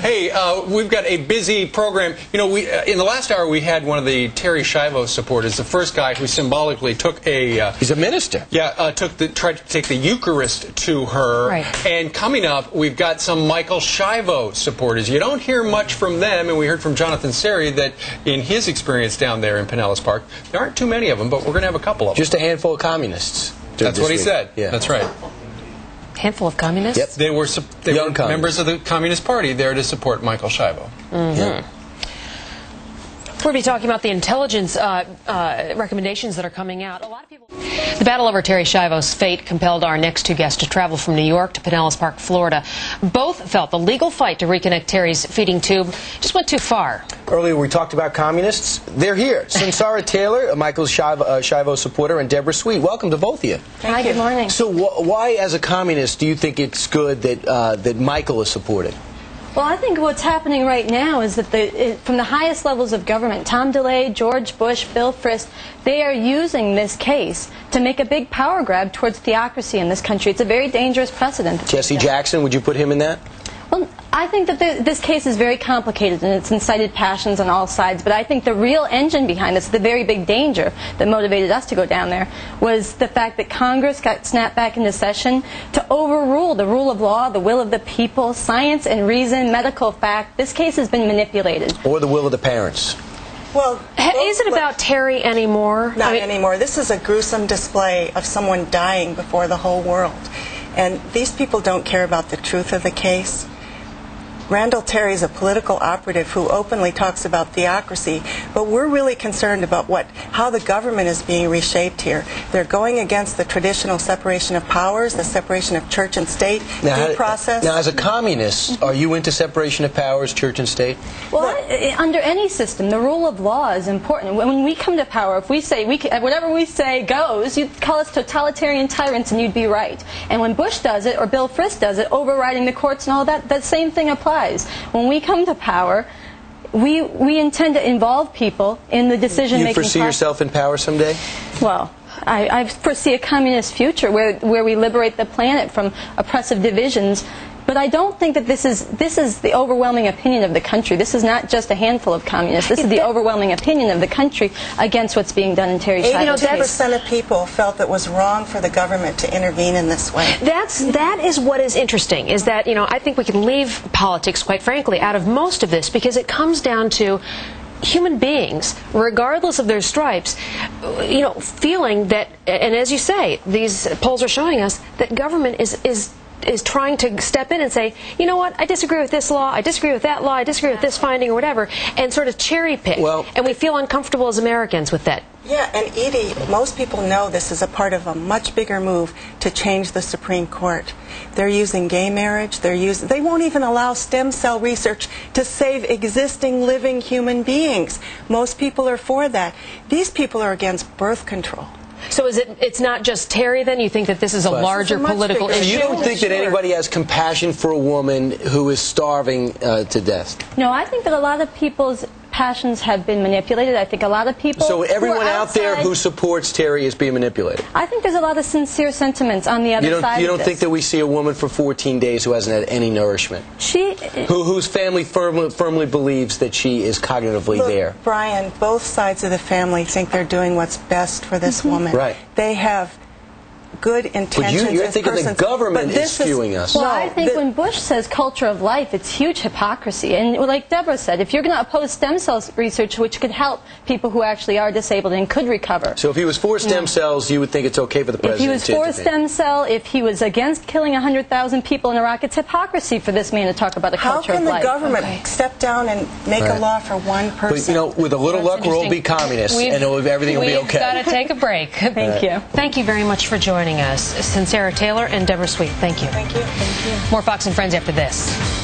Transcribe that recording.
Hey, we've got a busy program. You know, in the last hour we had one of the Terry Schiavo supporters, the first guy who symbolically took a... he's a minister. Yeah, tried to take the Eucharist to her. Right. And coming up, we've got some Michael Schiavo supporters. You don't hear much from them, and we heard from Jonathan Seri that in his experience down there in Pinellas Park, there aren't too many of them, but we're going to have a couple of them. Just a handful of communists. That's what he said. Yeah. That's right. Handful of communists? Yep. They were members of the Communist Party there to support Michael Schiavo. Mm-hmm. Yeah. We're going to be talking about the intelligence recommendations that are coming out. A lot of people... The battle over Terry Schiavo's fate compelled our next two guests to travel from New York to Pinellas Park, Florida. Both felt the legal fight to reconnect Terry's feeding tube just went too far. Earlier we talked about communists. They're here. Sarah Taylor, a Michael Schiavo supporter, and Deborah Sweet. Welcome to both of you. Hi, good morning. So why, as a communist, do you think it's good that Michael is supported? Well, I think what's happening right now is that from the highest levels of government, Tom DeLay, George Bush, Bill Frist, they are using this case to make a big power grab towards theocracy in this country. It's a very dangerous precedent. Jesse Jackson, would you put him in that? Well, I think that this case is very complicated and it's incited passions on all sides, but I think the real engine behind this, the very big danger that motivated us to go down there, was the fact that Congress got snapped back into session to overrule the rule of law, the will of the people, science and reason, medical fact. This case has been manipulated. Or the will of the parents. Well, is it about Terry anymore? Not anymore. This is a gruesome display of someone dying before the whole world. And these people don't care about the truth of the case. Randall Terry is a political operative who openly talks about theocracy, but we're really concerned about how the government is being reshaped here. They're going against the traditional separation of powers, the separation of church and state, due process. Now, as a communist, are you into separation of powers, church and state? Well, under any system, the rule of law is important. When we come to power, if we say whatever we say goes, you'd call us totalitarian tyrants and you'd be right. And when Bush does it, or Bill Frist does it, overriding the courts and all that, the same thing applies. When we come to power, we intend to involve people in the decision-making process. You foresee yourself in power someday? Well, I foresee a communist future where we liberate the planet from oppressive divisions. But I don't think that this is the overwhelming opinion of the country. This is not just a handful of communists. This is the overwhelming opinion of the country against what's being done in Terry Schiavo's case. 80% of people felt it was wrong for the government to intervene in this way. That is what is interesting, is that, I think we can leave politics, quite frankly, out of most of this, because it comes down to human beings, regardless of their stripes, feeling that, and as you say, these polls are showing us that government is trying to step in and say, you know what, I disagree with this law, I disagree with that law, I disagree with this finding or whatever, and sort of cherry pick. And we feel uncomfortable as Americans with that. Yeah, and Edie, most people know this is a part of a much bigger move to change the Supreme Court. They're using gay marriage, they won't even allow stem cell research to save existing living human beings. Most people are for that. These people are against birth control. So it's not just Terry, then? You think that this is a larger political issue? So you don't think that anybody has compassion for a woman who is starving to death? No, I think that a lot of people's passions have been manipulated. I think a lot of people... So everyone out there who supports Terry is being manipulated? I think there's a lot of sincere sentiments on the other side of this. You don't think that we see a woman for 14 days who hasn't had any nourishment? Whose family firmly believes that she is cognitively there? Brian, both sides of the family think they're doing what's best for this woman. Right. They have good intentions. But you're thinking the government is skewing us. Well, I think when Bush says culture of life, it's huge hypocrisy. And like Deborah said, if you're going to oppose stem cell research, which could help people who actually are disabled and could recover. So if he was for stem cells, you would think it's okay for the president to intervene? If he was for stem cell, if he was against killing 100,000 people in Iraq, it's hypocrisy for this man to talk about a culture of life. How can the government step down and make a law for one person? But, with a little luck, we'll all be communists, and everything will be okay. We've got to take a break. Thank you. Thank you very much for joining us. Sarah Taylor and Deborah Sweet, thank you. Thank you. More Fox and Friends after this.